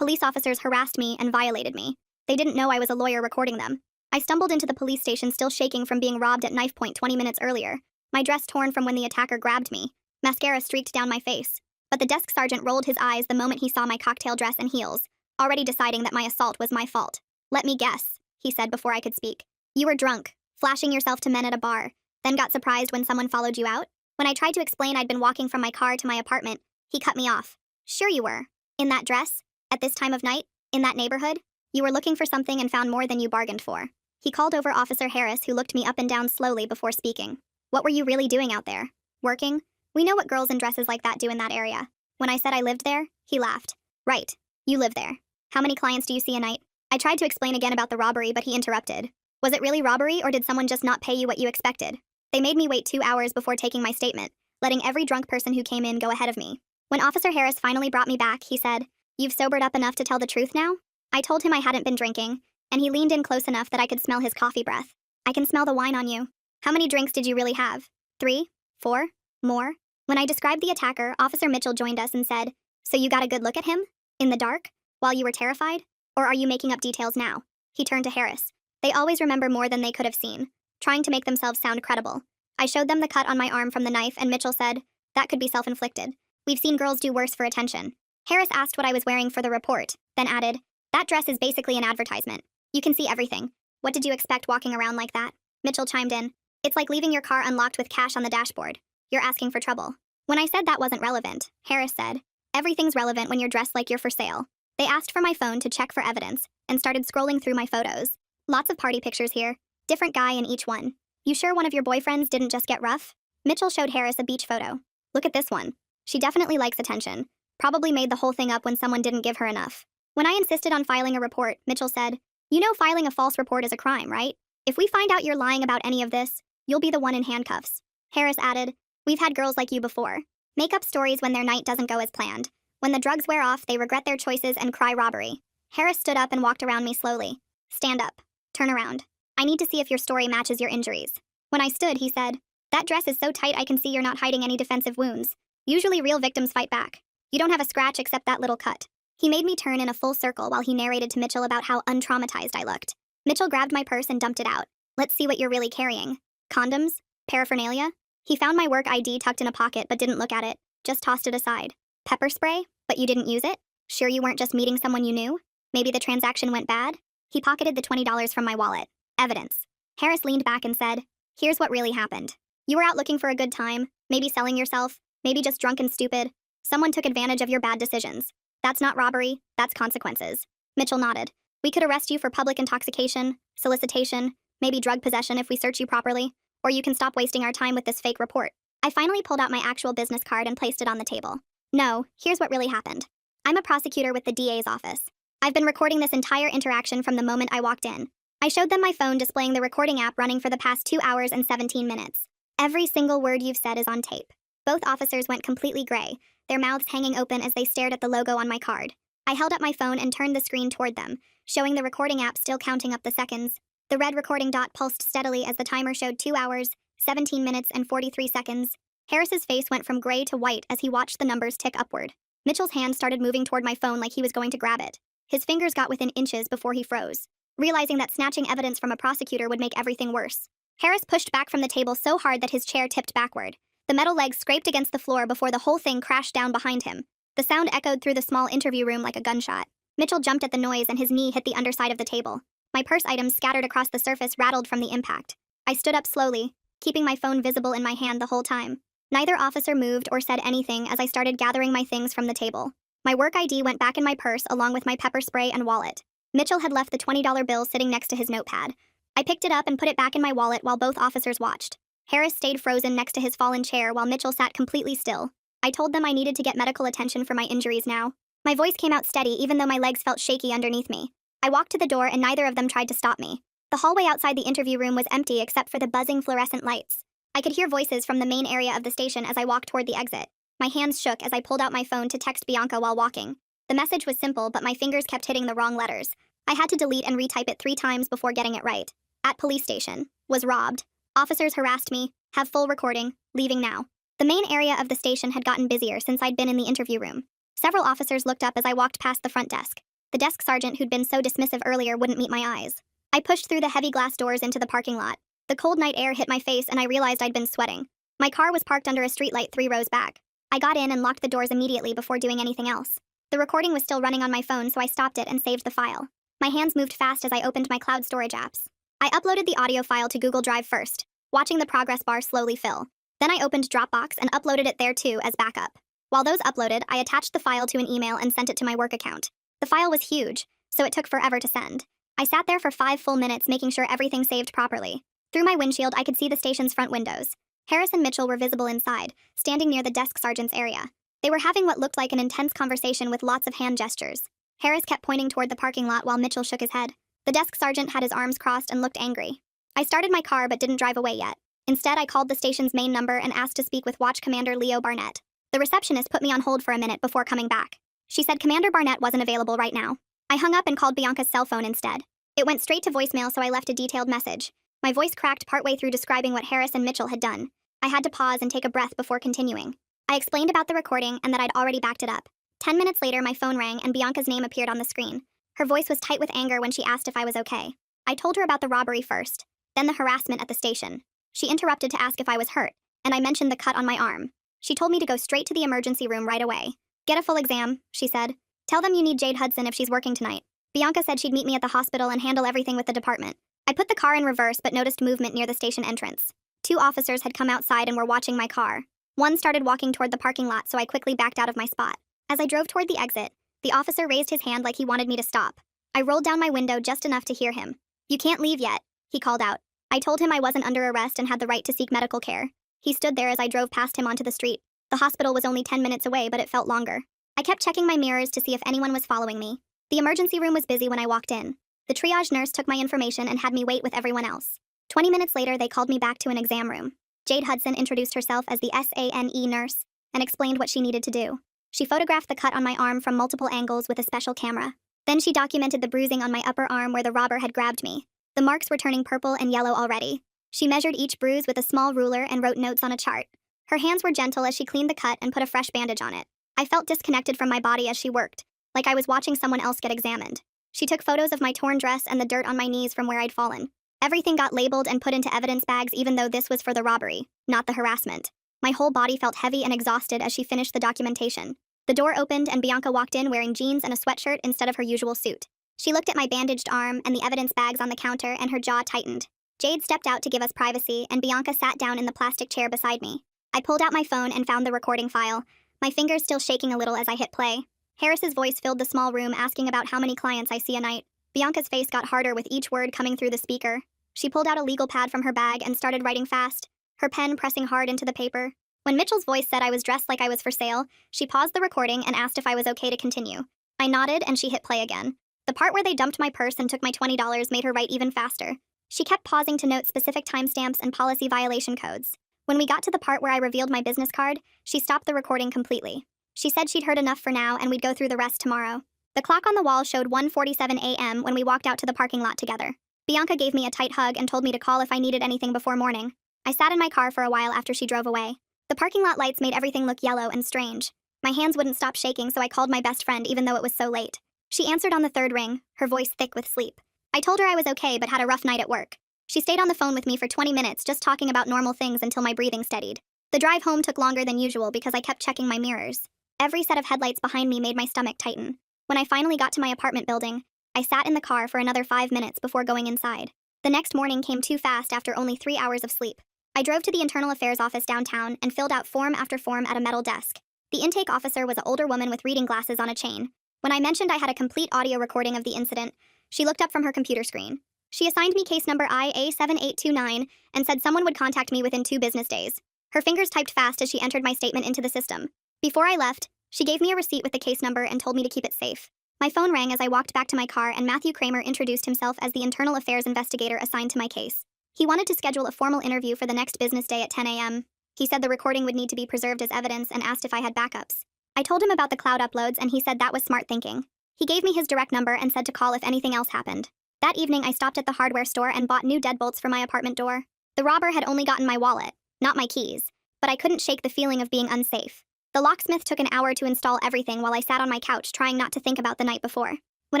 Police officers harassed me and violated me. They didn't know I was a lawyer recording them. I stumbled into the police station still shaking from being robbed at knife point 20 minutes earlier, my dress torn from when the attacker grabbed me, mascara streaked down my face. But the desk sergeant rolled his eyes the moment he saw my cocktail dress and heels, already deciding that my assault was my fault. "Let me guess," he said before I could speak. "You were drunk, flashing yourself to men at a bar, then got surprised when someone followed you out?" When I tried to explain I'd been walking from my car to my apartment, he cut me off. "Sure you were. In that dress? At this time of night? In that neighborhood? You were looking for something and found more than you bargained for." He called over Officer Harris, who looked me up and down slowly before speaking. "What were you really doing out there? Working? We know what girls in dresses like that do in that area." When I said I lived there, he laughed. "Right. You live there. How many clients do you see a night?" I tried to explain again about the robbery, but he interrupted. "Was it really robbery, or did someone just not pay you what you expected?" They made me wait 2 hours before taking my statement, letting every drunk person who came in go ahead of me. When Officer Harris finally brought me back, he said, "You've sobered up enough to tell the truth now?" I told him I hadn't been drinking, and he leaned in close enough that I could smell his coffee breath. "I can smell the wine on you. How many drinks did you really have? 3? 4? More?" When I described the attacker, Officer Mitchell joined us and said, "So you got a good look at him? In the dark? While you were terrified? Or are you making up details now?" He turned to Harris. They always remember more than they could have seen, trying to make themselves sound credible. I showed them the cut on my arm from the knife, and Mitchell said, "That could be self-inflicted. We've seen girls do worse for attention." Harris asked what I was wearing for the report, then added, "That dress is basically an advertisement. You can see everything. What did you expect walking around like that?" Mitchell chimed in, "It's like leaving your car unlocked with cash on the dashboard. You're asking for trouble." When I said that wasn't relevant, Harris said, "Everything's relevant when you're dressed like you're for sale." They asked for my phone to check for evidence, and started scrolling through my photos. Lots of party pictures here, different guy in each one. "You sure one of your boyfriends didn't just get rough?" Mitchell showed Harris a beach photo. "Look at this one. She definitely likes attention. Probably made the whole thing up when someone didn't give her enough." When I insisted on filing a report, Mitchell said, "You know filing a false report is a crime, right? If we find out you're lying about any of this, you'll be the one in handcuffs." Harris added, "We've had girls like you before. Make up stories when their night doesn't go as planned. When the drugs wear off, they regret their choices and cry robbery." Harris stood up and walked around me slowly. "Stand up. Turn around. I need to see if your story matches your injuries." When I stood, he said, "That dress is so tight I can see you're not hiding any defensive wounds. Usually real victims fight back. You don't have a scratch except that little cut." He made me turn in a full circle while he narrated to Mitchell about how untraumatized I looked. Mitchell grabbed my purse and dumped it out. "Let's see what you're really carrying. Condoms? Paraphernalia?" He found my work ID tucked in a pocket but didn't look at it, just tossed it aside. "Pepper spray? But you didn't use it? Sure you weren't just meeting someone you knew? Maybe the transaction went bad?" He pocketed the $20 from my wallet. "Evidence." Harris leaned back and said, "Here's what really happened. You were out looking for a good time, maybe selling yourself, maybe just drunk and stupid. Someone took advantage of your bad decisions. That's not robbery, that's consequences." Mitchell nodded. "We could arrest you for public intoxication, solicitation, maybe drug possession if we search you properly, or you can stop wasting our time with this fake report." I finally pulled out my actual business card and placed it on the table. "No, here's what really happened. I'm a prosecutor with the DA's office. I've been recording this entire interaction from the moment I walked in. I showed them my phone displaying the recording app running for the past 2 hours and 17 minutes. Every single word you've said is on tape." Both officers went completely gray, their mouths hanging open as they stared at the logo on my card. I held up my phone and turned the screen toward them, showing the recording app still counting up the seconds. The red recording dot pulsed steadily as the timer showed 2 hours, 17 minutes, and 43 seconds. Harris's face went from gray to white as he watched the numbers tick upward. Mitchell's hand started moving toward my phone like he was going to grab it. His fingers got within inches before he froze, realizing that snatching evidence from a prosecutor would make everything worse. Harris pushed back from the table so hard that his chair tipped backward. The metal legs scraped against the floor before the whole thing crashed down behind him. The sound echoed through the small interview room like a gunshot. Mitchell jumped at the noise and his knee hit the underside of the table. My purse items scattered across the surface rattled from the impact. I stood up slowly, keeping my phone visible in my hand the whole time. Neither officer moved or said anything as I started gathering my things from the table. My work ID went back in my purse along with my pepper spray and wallet. Mitchell had left the $20 bill sitting next to his notepad. I picked it up and put it back in my wallet while both officers watched. Harris stayed frozen next to his fallen chair while Mitchell sat completely still. I told them I needed to get medical attention for my injuries now. My voice came out steady even though my legs felt shaky underneath me. I walked to the door and neither of them tried to stop me. The hallway outside the interview room was empty except for the buzzing fluorescent lights. I could hear voices from the main area of the station as I walked toward the exit. My hands shook as I pulled out my phone to text Bianca while walking. The message was simple, but my fingers kept hitting the wrong letters. I had to delete and retype it 3 times before getting it right. At police station. Was robbed. Officers harassed me. Have full recording. Leaving now. The main area of the station had gotten busier since I'd been in the interview room. Several officers looked up as I walked past the front desk. The desk sergeant who'd been so dismissive earlier wouldn't meet my eyes. I pushed through the heavy glass doors into the parking lot. The cold night air hit my face and I realized I'd been sweating. My car was parked under a streetlight 3 rows back. I got in and locked the doors immediately before doing anything else. The recording was still running on my phone, so I stopped it and saved the file. My hands moved fast as I opened my cloud storage apps. I uploaded the audio file to Google Drive first, watching the progress bar slowly fill. Then I opened Dropbox and uploaded it there too as backup. While those uploaded, I attached the file to an email and sent it to my work account. The file was huge, so it took forever to send. I sat there for 5 full minutes making sure everything saved properly. Through my windshield, I could see the station's front windows. Harris and Mitchell were visible inside, standing near the desk sergeant's area. They were having what looked like an intense conversation with lots of hand gestures. Harris kept pointing toward the parking lot while Mitchell shook his head. The desk sergeant had his arms crossed and looked angry. I started my car but didn't drive away yet. Instead, I called the station's main number and asked to speak with Watch Commander Leo Barnett. The receptionist put me on hold for a minute before coming back. She said Commander Barnett wasn't available right now. I hung up and called Bianca's cell phone instead. It went straight to voicemail, so I left a detailed message. My voice cracked partway through describing what Harris and Mitchell had done. I had to pause and take a breath before continuing. I explained about the recording and that I'd already backed it up. 10 minutes later, my phone rang and Bianca's name appeared on the screen. Her voice was tight with anger when she asked if I was okay. I told her about the robbery first, then the harassment at the station. She interrupted to ask if I was hurt, and I mentioned the cut on my arm. She told me to go straight to the emergency room right away. Get a full exam, she said. Tell them you need Jade Hudson if she's working tonight. Bianca said she'd meet me at the hospital and handle everything with the department. I put the car in reverse but noticed movement near the station entrance. 2 officers had come outside and were watching my car. One started walking toward the parking lot, so I quickly backed out of my spot. As I drove toward the exit, the officer raised his hand like he wanted me to stop. I rolled down my window just enough to hear him. "You can't leave yet," he called out. I told him I wasn't under arrest and had the right to seek medical care. He stood there as I drove past him onto the street. The hospital was only 10 minutes away, but it felt longer. I kept checking my mirrors to see if anyone was following me. The emergency room was busy when I walked in. The triage nurse took my information and had me wait with everyone else. 20 minutes later, they called me back to an exam room. Jade Hudson introduced herself as the SANE nurse and explained what she needed to do. She photographed the cut on my arm from multiple angles with a special camera. Then she documented the bruising on my upper arm where the robber had grabbed me. The marks were turning purple and yellow already. She measured each bruise with a small ruler and wrote notes on a chart. Her hands were gentle as she cleaned the cut and put a fresh bandage on it. I felt disconnected from my body as she worked, like I was watching someone else get examined. She took photos of my torn dress and the dirt on my knees from where I'd fallen. Everything got labeled and put into evidence bags, even though this was for the robbery, not the harassment. My whole body felt heavy and exhausted as she finished the documentation. The door opened and Bianca walked in wearing jeans and a sweatshirt instead of her usual suit. She looked at my bandaged arm and the evidence bags on the counter and her jaw tightened. Jade stepped out to give us privacy and Bianca sat down in the plastic chair beside me. I pulled out my phone and found the recording file, my fingers still shaking a little as I hit play. Harris's voice filled the small room asking about how many clients I see a night. Bianca's face got harder with each word coming through the speaker. She pulled out a legal pad from her bag and started writing fast, her pen pressing hard into the paper. When Mitchell's voice said I was dressed like I was for sale, she paused the recording and asked if I was okay to continue. I nodded and she hit play again. The part where they dumped my purse and took my $20 made her write even faster. She kept pausing to note specific timestamps and policy violation codes. When we got to the part where I revealed my business card, she stopped the recording completely. She said she'd heard enough for now and we'd go through the rest tomorrow. The clock on the wall showed 1:47 a.m. when we walked out to the parking lot together. Bianca gave me a tight hug and told me to call if I needed anything before morning. I sat in my car for a while after she drove away. The parking lot lights made everything look yellow and strange. My hands wouldn't stop shaking, so I called my best friend even though it was so late. She answered on the 3rd ring, her voice thick with sleep. I told her I was okay but had a rough night at work. She stayed on the phone with me for 20 minutes just talking about normal things until my breathing steadied. The drive home took longer than usual because I kept checking my mirrors. Every set of headlights behind me made my stomach tighten. When I finally got to my apartment building, I sat in the car for another 5 minutes before going inside. The next morning came too fast after only 3 hours of sleep. I drove to the internal affairs office downtown and filled out form after form at a metal desk. The intake officer was an older woman with reading glasses on a chain. When I mentioned I had a complete audio recording of the incident, she looked up from her computer screen. She assigned me case number IA7829 and said someone would contact me within 2 business days. Her fingers typed fast as she entered my statement into the system. Before I left, she gave me a receipt with the case number and told me to keep it safe. My phone rang as I walked back to my car and Matthew Kramer introduced himself as the internal affairs investigator assigned to my case. He wanted to schedule a formal interview for the next business day at 10 a.m. He said the recording would need to be preserved as evidence and asked if I had backups. I told him about the cloud uploads and he said that was smart thinking. He gave me his direct number and said to call if anything else happened. That evening, I stopped at the hardware store and bought new deadbolts for my apartment door. The robber had only gotten my wallet, not my keys, but I couldn't shake the feeling of being unsafe. The locksmith took an hour to install everything while I sat on my couch trying not to think about the night before. When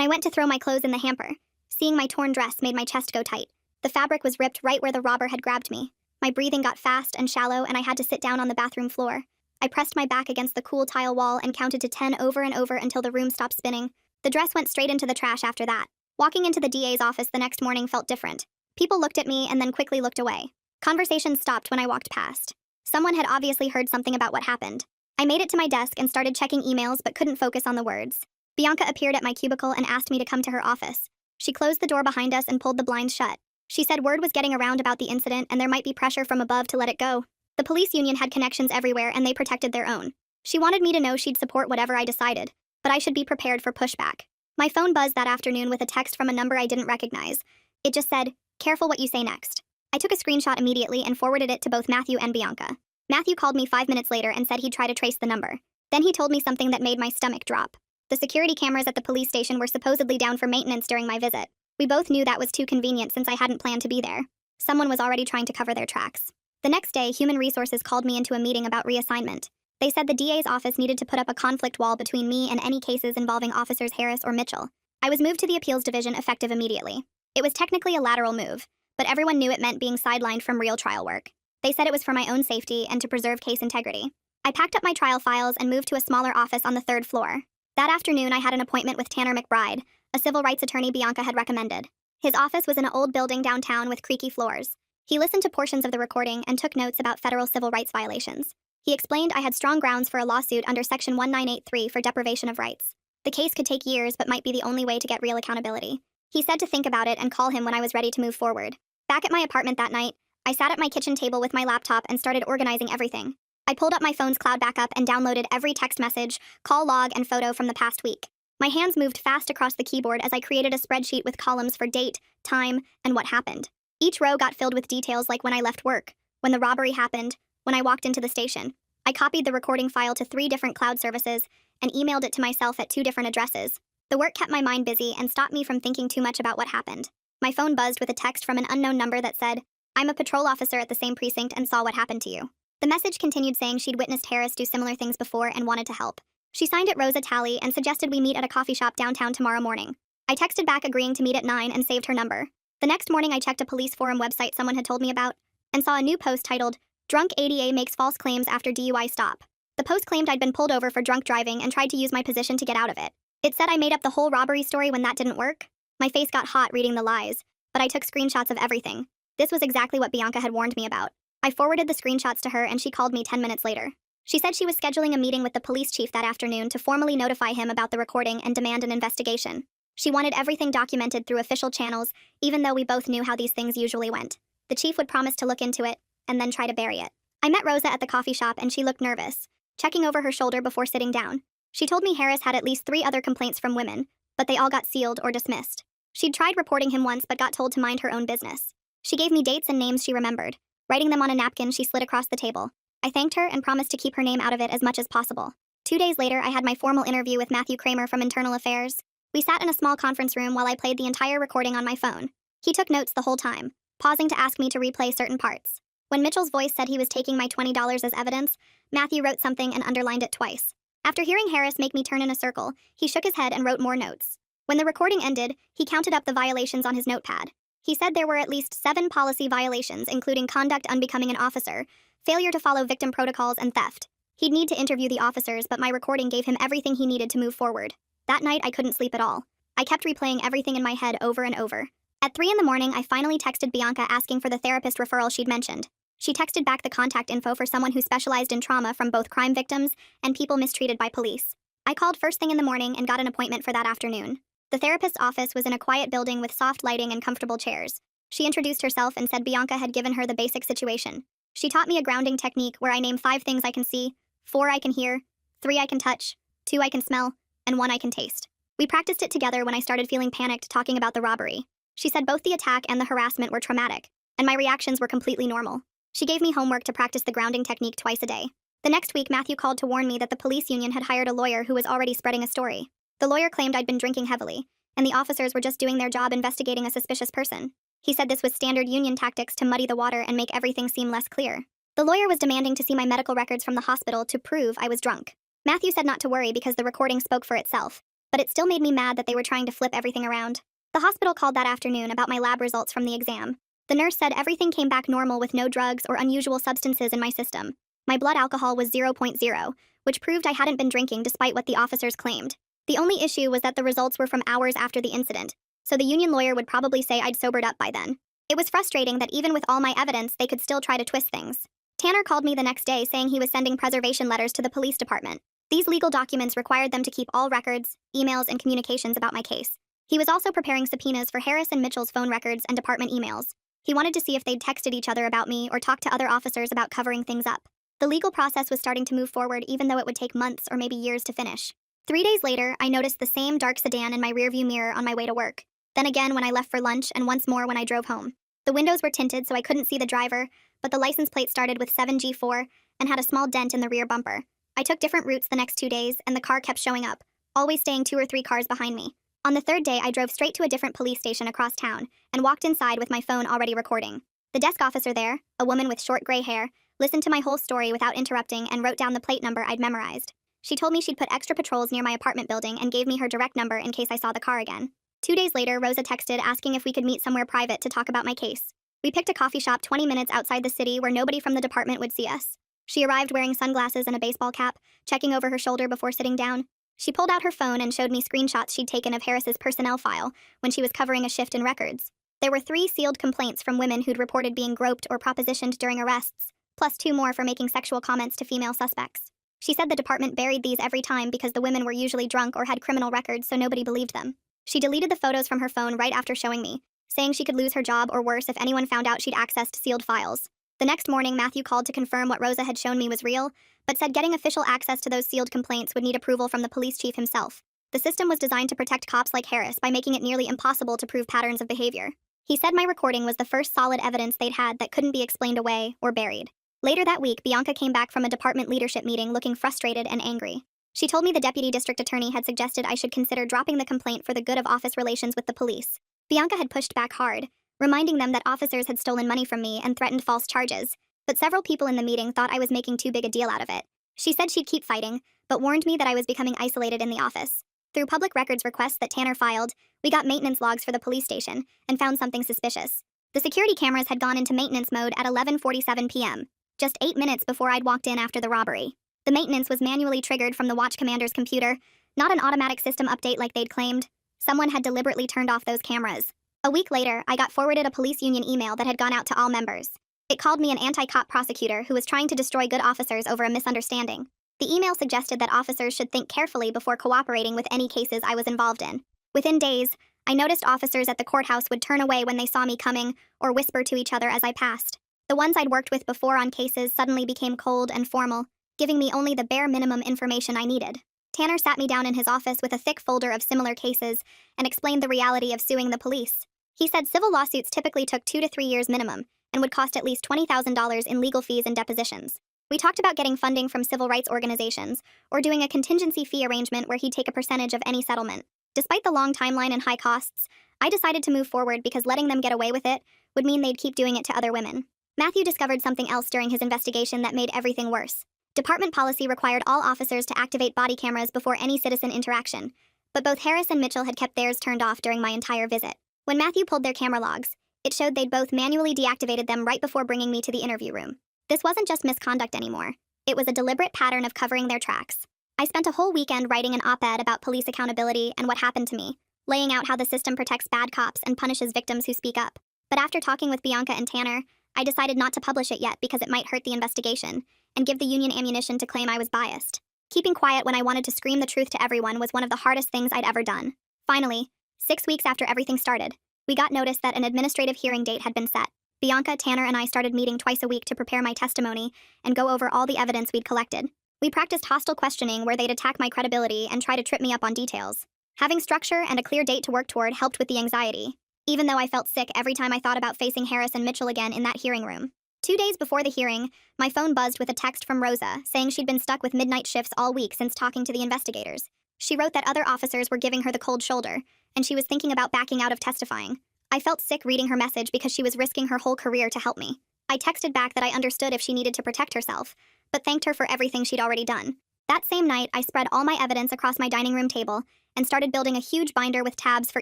I went to throw my clothes in the hamper, seeing my torn dress made my chest go tight. The fabric was ripped right where the robber had grabbed me. My breathing got fast and shallow, and I had to sit down on the bathroom floor. I pressed my back against the cool tile wall and counted to 10 over and over until the room stopped spinning. The dress went straight into the trash after that. Walking into the DA's office the next morning felt different. People looked at me and then quickly looked away. Conversations stopped when I walked past. Someone had obviously heard something about what happened. I made it to my desk and started checking emails but couldn't focus on the words. Bianca appeared at my cubicle and asked me to come to her office. She closed the door behind us and pulled the blinds shut. She said word was getting around about the incident and there might be pressure from above to let it go. The police union had connections everywhere and they protected their own. She wanted me to know she'd support whatever I decided, but I should be prepared for pushback. My phone buzzed that afternoon with a text from a number I didn't recognize. It just said, "Careful what you say next." I took a screenshot immediately and forwarded it to both Matthew and Bianca. Matthew called me 5 minutes later and said he'd try to trace the number. Then he told me something that made my stomach drop. The security cameras at the police station were supposedly down for maintenance during my visit. We both knew that was too convenient since I hadn't planned to be there. Someone was already trying to cover their tracks. The next day, Human Resources called me into a meeting about reassignment. They said the DA's office needed to put up a conflict wall between me and any cases involving officers Harris or Mitchell. I was moved to the appeals division effective immediately. It was technically a lateral move, but everyone knew it meant being sidelined from real trial work. They said it was for my own safety and to preserve case integrity. I packed up my trial files and moved to a smaller office on the 3rd floor. That afternoon, I had an appointment with Tanner McBride, a civil rights attorney Bianca had recommended. His office was in an old building downtown with creaky floors. He listened to portions of the recording and took notes about federal civil rights violations. He explained I had strong grounds for a lawsuit under Section 1983 for deprivation of rights. The case could take years but might be the only way to get real accountability. He said to think about it and call him when I was ready to move forward. Back at my apartment that night, I sat at my kitchen table with my laptop and started organizing everything. I pulled up my phone's cloud backup and downloaded every text message, call log, and photo from the past week. My hands moved fast across the keyboard as I created a spreadsheet with columns for date, time, and what happened. Each row got filled with details like when I left work, when the robbery happened, when I walked into the station. I copied the recording file to 3 different cloud services and emailed it to myself at 2 different addresses. The work kept my mind busy and stopped me from thinking too much about what happened. My phone buzzed with a text from an unknown number that said, "I'm a patrol officer at the same precinct and saw what happened to you." The message continued saying she'd witnessed Harris do similar things before and wanted to help. She signed it Rosa Talley and suggested we meet at a coffee shop downtown tomorrow morning. I texted back agreeing to meet at 9 and saved her number. The next morning I checked a police forum website someone had told me about and saw a new post titled, "Drunk ADA makes false claims after DUI stop." The post claimed I'd been pulled over for drunk driving and tried to use my position to get out of it. It said I made up the whole robbery story when that didn't work. My face got hot reading the lies, but I took screenshots of everything. This was exactly what Bianca had warned me about. I forwarded the screenshots to her and she called me 10 minutes later. She said she was scheduling a meeting with the police chief that afternoon to formally notify him about the recording and demand an investigation. She wanted everything documented through official channels, even though we both knew how these things usually went. The chief would promise to look into it, and then try to bury it. I met Rosa at the coffee shop and she looked nervous, checking over her shoulder before sitting down. She told me Harris had at least 3 other complaints from women, but they all got sealed or dismissed. She'd tried reporting him once but got told to mind her own business. She gave me dates and names she remembered. Writing them on a napkin, she slid across the table. I thanked her and promised to keep her name out of it as much as possible. 2 days later, I had my formal interview with Matthew Kramer from Internal Affairs. We sat in a small conference room while I played the entire recording on my phone. He took notes the whole time, pausing to ask me to replay certain parts. When Mitchell's voice said he was taking my $20 as evidence, Matthew wrote something and underlined it twice. After hearing Harris make me turn in a circle, he shook his head and wrote more notes. When the recording ended, he counted up the violations on his notepad. He said there were at least 7 policy violations, including conduct unbecoming an officer, failure to follow victim protocols, and theft. He'd need to interview the officers, but my recording gave him everything he needed to move forward. That night, I couldn't sleep at all. I kept replaying everything in my head over and over. At 3 in the morning, I finally texted Bianca asking for the therapist referral she'd mentioned. She texted back the contact info for someone who specialized in trauma from both crime victims and people mistreated by police. I called first thing in the morning and got an appointment for that afternoon. The therapist's office was in a quiet building with soft lighting and comfortable chairs. She introduced herself and said Bianca had given her the basic situation. She taught me a grounding technique where I name 5 things I can see, 4 I can hear, 3 I can touch, 2 I can smell, and 1 I can taste. We practiced it together when I started feeling panicked talking about the robbery. She said both the attack and the harassment were traumatic, and my reactions were completely normal. She gave me homework to practice the grounding technique twice a day. The next week, Matthew called to warn me that the police union had hired a lawyer who was already spreading a story. The lawyer claimed I'd been drinking heavily, and the officers were just doing their job investigating a suspicious person. He said this was standard union tactics to muddy the water and make everything seem less clear. The lawyer was demanding to see my medical records from the hospital to prove I was drunk. Matthew said not to worry because the recording spoke for itself. but it still made me mad that they were trying to flip everything around. The hospital called that afternoon about my lab results from the exam. The nurse said everything came back normal with no drugs or unusual substances in my system. My blood alcohol was 0.0, which proved I hadn't been drinking despite what the officers claimed. The only issue was that the results were from hours after the incident, so the union lawyer would probably say I'd sobered up by then. It was frustrating that even with all my evidence, they could still try to twist things. Tanner called me the next day saying he was sending preservation letters to the police department. These legal documents required them to keep all records, emails, and communications about my case. He was also preparing subpoenas for Harris and Mitchell's phone records and department emails. He wanted to see if they'd texted each other about me or talked to other officers about covering things up. The legal process was starting to move forward even though it would take months or maybe years to finish. 3 days later, I noticed the same dark sedan in my rearview mirror on my way to work. Then again when I left for lunch and once more when I drove home. The windows were tinted so I couldn't see the driver, but the license plate started with 7G4 and had a small dent in the rear bumper. I took different routes the next 2 days and the car kept showing up, always staying 2 or 3 cars behind me. On the third day, I drove straight to a different police station across town and walked inside with my phone already recording. The desk officer there, a woman with short gray hair, listened to my whole story without interrupting and wrote down the plate number I'd memorized. She told me she'd put extra patrols near my apartment building and gave me her direct number in case I saw the car again. 2 days later, Rosa texted asking if we could meet somewhere private to talk about my case. We picked a coffee shop 20 minutes outside the city where nobody from the department would see us. She arrived wearing sunglasses and a baseball cap, checking over her shoulder before sitting down. She pulled out her phone and showed me screenshots she'd taken of Harris's personnel file when she was covering a shift in records. There were 3 sealed complaints from women who'd reported being groped or propositioned during arrests, plus 2 more for making sexual comments to female suspects. She said the department buried these every time because the women were usually drunk or had criminal records, so nobody believed them. She deleted the photos from her phone right after showing me, saying she could lose her job or worse if anyone found out she'd accessed sealed files. The next morning, Matthew called to confirm what Rosa had shown me was real, but said getting official access to those sealed complaints would need approval from the police chief himself. The system was designed to protect cops like Harris by making it nearly impossible to prove patterns of behavior. He said my recording was the first solid evidence they'd had that couldn't be explained away or buried. Later that week, Bianca came back from a department leadership meeting looking frustrated and angry. She told me the deputy district attorney had suggested I should consider dropping the complaint for the good of office relations with the police. Bianca had pushed back hard, reminding them that officers had stolen money from me and threatened false charges, but several people in the meeting thought I was making too big a deal out of it. She said she'd keep fighting, but warned me that I was becoming isolated in the office. Through public records requests that Tanner filed, we got maintenance logs for the police station and found something suspicious. The security cameras had gone into maintenance mode at 11:47 p.m., just 8 minutes before I'd walked in after the robbery. The maintenance was manually triggered from the watch commander's computer, not an automatic system update like they'd claimed. Someone had deliberately turned off those cameras. A week later, I got forwarded a police union email that had gone out to all members. It called me an anti-cop prosecutor who was trying to destroy good officers over a misunderstanding. The email suggested that officers should think carefully before cooperating with any cases I was involved in. Within days, I noticed officers at the courthouse would turn away when they saw me coming or whisper to each other as I passed. The ones I'd worked with before on cases suddenly became cold and formal, giving me only the bare minimum information I needed. Tanner sat me down in his office with a thick folder of similar cases and explained the reality of suing the police. He said civil lawsuits typically took 2 to 3 years minimum and would cost at least $20,000 in legal fees and depositions. We talked about getting funding from civil rights organizations or doing a contingency fee arrangement where he'd take a percentage of any settlement. Despite the long timeline and high costs, I decided to move forward because letting them get away with it would mean they'd keep doing it to other women. Matthew discovered something else during his investigation that made everything worse. Department policy required all officers to activate body cameras before any citizen interaction, but both Harris and Mitchell had kept theirs turned off during my entire visit. When Matthew pulled their camera logs, it showed they'd both manually deactivated them right before bringing me to the interview room. This wasn't just misconduct anymore. It was a deliberate pattern of covering their tracks. I spent a whole weekend writing an op-ed about police accountability and what happened to me, laying out how the system protects bad cops and punishes victims who speak up. But after talking with Bianca and Tanner, I decided not to publish it yet because it might hurt the investigation and give the union ammunition to claim I was biased. Keeping quiet when I wanted to scream the truth to everyone was one of the hardest things I'd ever done. Finally, 6 weeks after everything started, we got notice that an administrative hearing date had been set. Bianca, Tanner, and I started meeting twice a week to prepare my testimony and go over all the evidence we'd collected. We practiced hostile questioning where they'd attack my credibility and try to trip me up on details. Having structure and a clear date to work toward helped with the anxiety, even though I felt sick every time I thought about facing Harris and Mitchell again in that hearing room. 2 days before the hearing, my phone buzzed with a text from Rosa saying she'd been stuck with midnight shifts all week since talking to the investigators. She wrote that other officers were giving her the cold shoulder, and she was thinking about backing out of testifying. I felt sick reading her message because she was risking her whole career to help me. I texted back that I understood if she needed to protect herself, but thanked her for everything she'd already done. That same night, I spread all my evidence across my dining room table and started building a huge binder with tabs for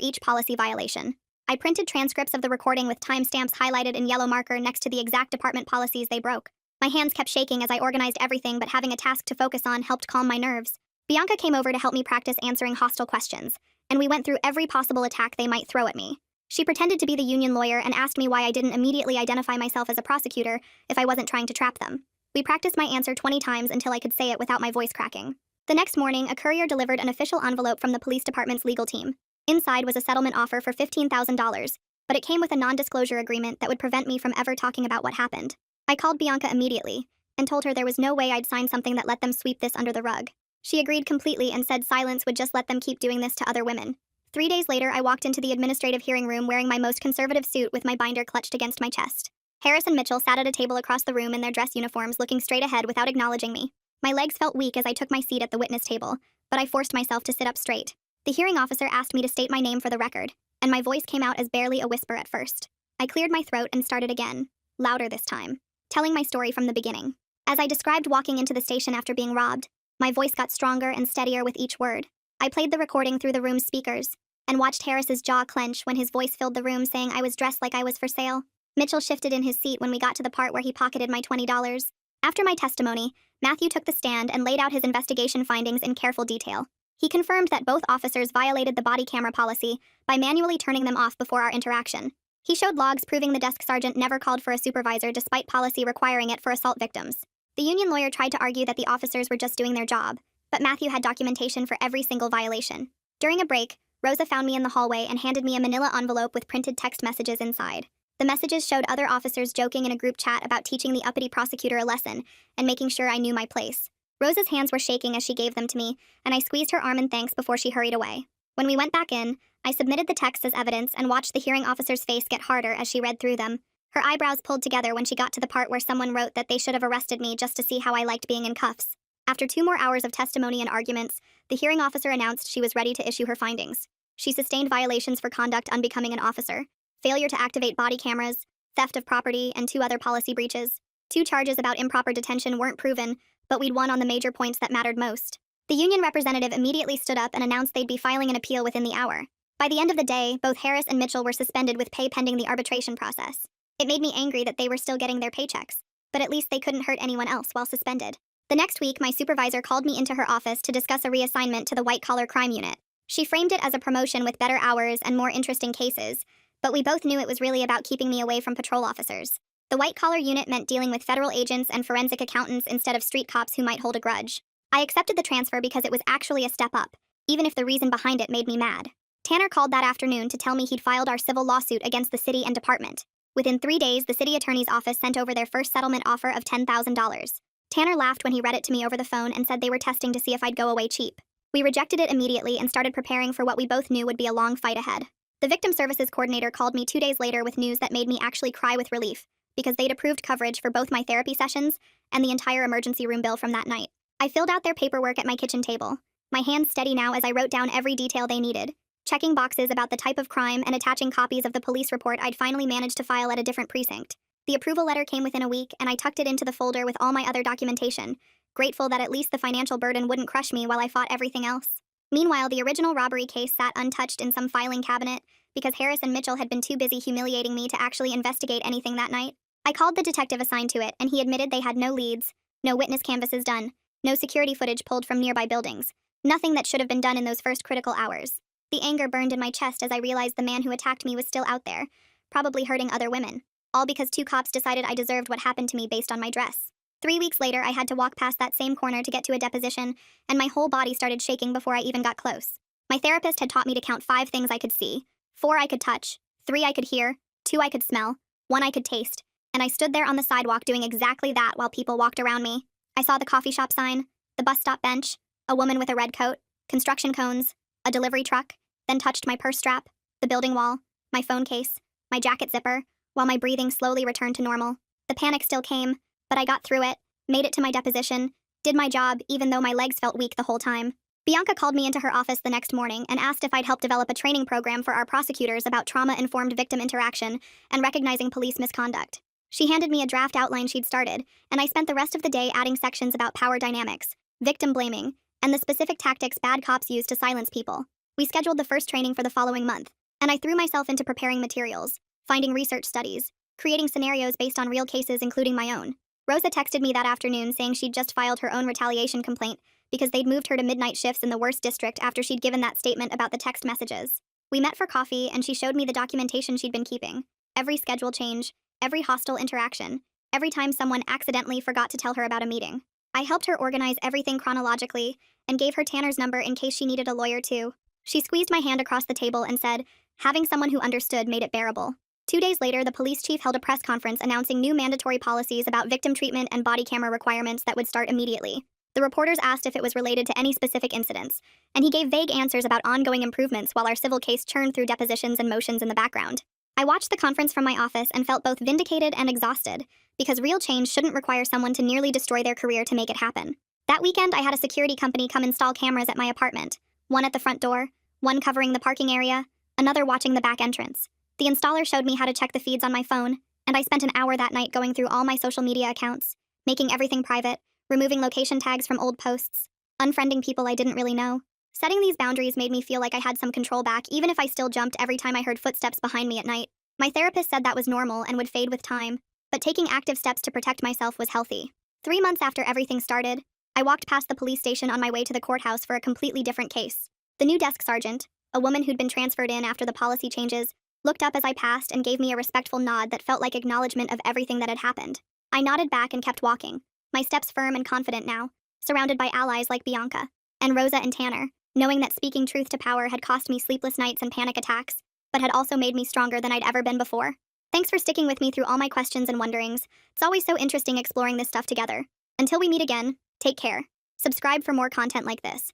each policy violation. I printed transcripts of the recording with timestamps highlighted in yellow marker next to the exact department policies they broke. My hands kept shaking as I organized everything, but having a task to focus on helped calm my nerves. Bianca came over to help me practice answering hostile questions, and we went through every possible attack they might throw at me. She pretended to be the union lawyer and asked me why I didn't immediately identify myself as a prosecutor if I wasn't trying to trap them. We practiced my answer 20 times until I could say it without my voice cracking. The next morning, a courier delivered an official envelope from the police department's legal team. Inside was a settlement offer for $15,000, but it came with a non-disclosure agreement that would prevent me from ever talking about what happened. I called Bianca immediately and told her there was no way I'd sign something that let them sweep this under the rug. She agreed completely and said silence would just let them keep doing this to other women. 3 days later, I walked into the administrative hearing room wearing my most conservative suit with my binder clutched against my chest. Harris and Mitchell sat at a table across the room in their dress uniforms, looking straight ahead without acknowledging me. My legs felt weak as I took my seat at the witness table, but I forced myself to sit up straight. The hearing officer asked me to state my name for the record, and my voice came out as barely a whisper at first. I cleared my throat and started again, louder this time, telling my story from the beginning. As I described walking into the station after being robbed, my voice got stronger and steadier with each word. I played the recording through the room's speakers and watched Harris's jaw clench when his voice filled the room saying I was dressed like I was for sale. Mitchell shifted in his seat when we got to the part where he pocketed my $20. After my testimony, Matthew took the stand and laid out his investigation findings in careful detail. He confirmed that both officers violated the body camera policy by manually turning them off before our interaction. He showed logs proving the desk sergeant never called for a supervisor despite policy requiring it for assault victims. The union lawyer tried to argue that the officers were just doing their job, but Matthew had documentation for every single violation. During a break, Rosa found me in the hallway and handed me a manila envelope with printed text messages inside. The messages showed other officers joking in a group chat about teaching the uppity prosecutor a lesson and making sure I knew my place. Rosa's hands were shaking as she gave them to me, and I squeezed her arm in thanks before she hurried away. When we went back in, I submitted the texts as evidence and watched the hearing officer's face get harder as she read through them. Her eyebrows pulled together when she got to the part where someone wrote that they should have arrested me just to see how I liked being in cuffs. After 2 more hours of testimony and arguments, the hearing officer announced she was ready to issue her findings. She sustained violations for conduct unbecoming an officer, failure to activate body cameras, theft of property, and 2 other policy breaches. 2 charges about improper detention weren't proven, but we'd won on the major points that mattered most. The union representative immediately stood up and announced they'd be filing an appeal within the hour. By the end of the day, both Harris and Mitchell were suspended with pay pending the arbitration process. It made me angry that they were still getting their paychecks, but at least they couldn't hurt anyone else while suspended. The next week, my supervisor called me into her office to discuss a reassignment to the white-collar crime unit. She framed it as a promotion with better hours and more interesting cases, but we both knew it was really about keeping me away from patrol officers. The white-collar unit meant dealing with federal agents and forensic accountants instead of street cops who might hold a grudge. I accepted the transfer because it was actually a step up, even if the reason behind it made me mad. Tanner called that afternoon to tell me he'd filed our civil lawsuit against the city and department. Within 3 days, the city attorney's office sent over their first settlement offer of $10,000. Tanner laughed when he read it to me over the phone and said they were testing to see if I'd go away cheap. We rejected it immediately and started preparing for what we both knew would be a long fight ahead. The victim services coordinator called me 2 days later with news that made me actually cry with relief, because they'd approved coverage for both my therapy sessions and the entire emergency room bill from that night. I filled out their paperwork at my kitchen table, my hands steady now as I wrote down every detail they needed, checking boxes about the type of crime and attaching copies of the police report I'd finally managed to file at a different precinct. The approval letter came within a week, and I tucked it into the folder with all my other documentation, grateful that at least the financial burden wouldn't crush me while I fought everything else. Meanwhile, the original robbery case sat untouched in some filing cabinet because Harris and Mitchell had been too busy humiliating me to actually investigate anything that night. I called the detective assigned to it, and he admitted they had no leads, no witness canvases done, no security footage pulled from nearby buildings, nothing that should have been done in those first critical hours. The anger burned in my chest as I realized the man who attacked me was still out there, probably hurting other women, all because 2 cops decided I deserved what happened to me based on my dress. 3 weeks later, I had to walk past that same corner to get to a deposition, and my whole body started shaking before I even got close. My therapist had taught me to count 5 things I could see, 4 I could touch, 3 I could hear, 2 I could smell, 1 I could taste, and I stood there on the sidewalk doing exactly that while people walked around me. I saw the coffee shop sign, the bus stop bench, a woman with a red coat, construction cones, a delivery truck, then touched my purse strap, the building wall, my phone case, my jacket zipper, while my breathing slowly returned to normal. The panic still came, but I got through it, made it to my deposition, did my job even though my legs felt weak the whole time. Bianca called me into her office the next morning and asked if I'd help develop a training program for our prosecutors about trauma-informed victim interaction and recognizing police misconduct. She handed me a draft outline she'd started, and I spent the rest of the day adding sections about power dynamics, victim blaming, and the specific tactics bad cops use to silence people. We scheduled the first training for the following month, and I threw myself into preparing materials, finding research studies, creating scenarios based on real cases, including my own. Rosa texted me that afternoon saying she'd just filed her own retaliation complaint because they'd moved her to midnight shifts in the worst district after she'd given that statement about the text messages. We met for coffee, and she showed me the documentation she'd been keeping. Every schedule change, every hostile interaction, every time someone accidentally forgot to tell her about a meeting. I helped her organize everything chronologically and gave her Tanner's number in case she needed a lawyer too. She squeezed my hand across the table and said, having someone who understood made it bearable. 2 days later, the police chief held a press conference announcing new mandatory policies about victim treatment and body camera requirements that would start immediately. The reporters asked if it was related to any specific incidents, and he gave vague answers about ongoing improvements while our civil case churned through depositions and motions in the background. I watched the conference from my office and felt both vindicated and exhausted, because real change shouldn't require someone to nearly destroy their career to make it happen. That weekend, I had a security company come install cameras at my apartment, one at the front door, one covering the parking area, another watching the back entrance. The installer showed me how to check the feeds on my phone, and I spent an hour that night going through all my social media accounts, making everything private, removing location tags from old posts, unfriending people I didn't really know. Setting these boundaries made me feel like I had some control back, even if I still jumped every time I heard footsteps behind me at night. My therapist said that was normal and would fade with time, but taking active steps to protect myself was healthy. 3 months after everything started, I walked past the police station on my way to the courthouse for a completely different case. The new desk sergeant, a woman who'd been transferred in after the policy changes, looked up as I passed and gave me a respectful nod that felt like acknowledgement of everything that had happened. I nodded back and kept walking, my steps firm and confident now, surrounded by allies like Bianca and Rosa and Tanner, knowing that speaking truth to power had cost me sleepless nights and panic attacks, but had also made me stronger than I'd ever been before. Thanks for sticking with me through all my questions and wonderings. It's always so interesting exploring this stuff together. Until we meet again, take care. Subscribe for more content like this.